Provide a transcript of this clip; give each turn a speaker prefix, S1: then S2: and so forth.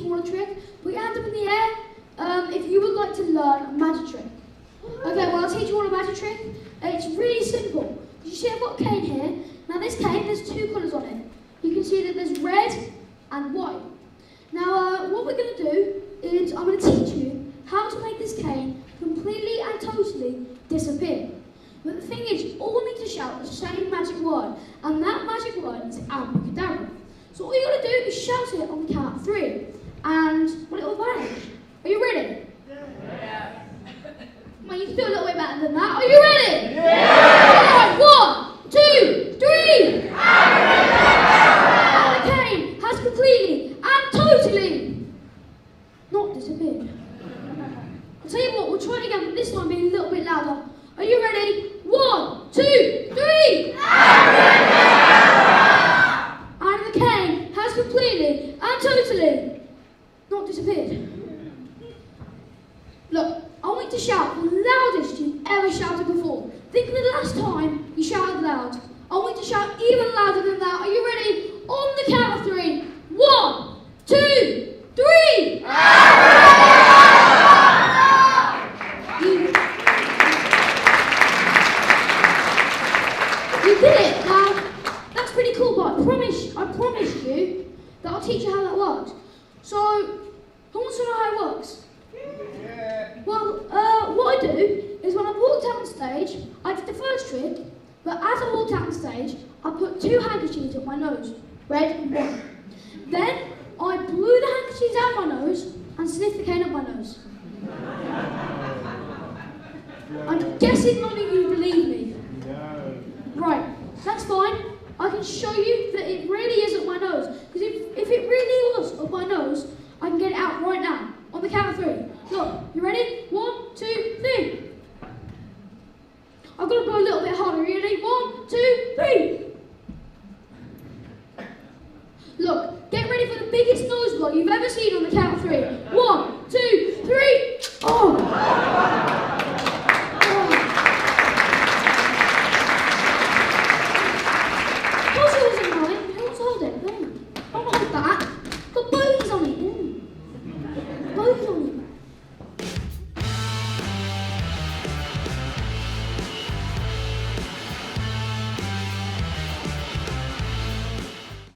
S1: you all a trick. Put your hands up in the air if you would like to learn a magic trick. Okay, well I'll teach you all a magic trick. It's really simple. You see I've got a cane here. Now this cane, there's two colours on it. You can see that there's red and white. Now what we're going to do is I'm going to teach you how to make this cane completely and totally disappear. But the thing is, you all need to shout the same magic word, and that magic word is abracadabra. So all you got to do is shout it on the count of 3, and well, it will vanish. Are you ready?
S2: Yeah.
S1: Well, you can do a little bit better than that. Are you ready?
S2: Yeah.
S1: Alright, 1, 2, 3. And the cane has completely and totally not disappeared. I'll tell you what, we'll try it again, but this time be a little bit louder. Are you ready? 1, 2, 3. And the cane has completely and totally not disappeared. Look, I want you to shout the loudest you've ever shouted before. Think of the last time you shouted loud. I want you to shout even louder than that. Are you ready? On the count of 3. 1, 2, 3. You did it. Now, that's pretty cool, but I promised you that I'll teach you how that works. So, who wants to know how it works? Well, what I do is when I walked out on stage, I did the first trick, but as I walked out on stage, I put 2 handkerchiefs up my nose, red and white. Then I blew the handkerchiefs out my nose and sniffed the cane up my nose. I'm guessing none of you believe me. Right, that's fine. I can show you that it really is up my nose. Because if it really was up my nose,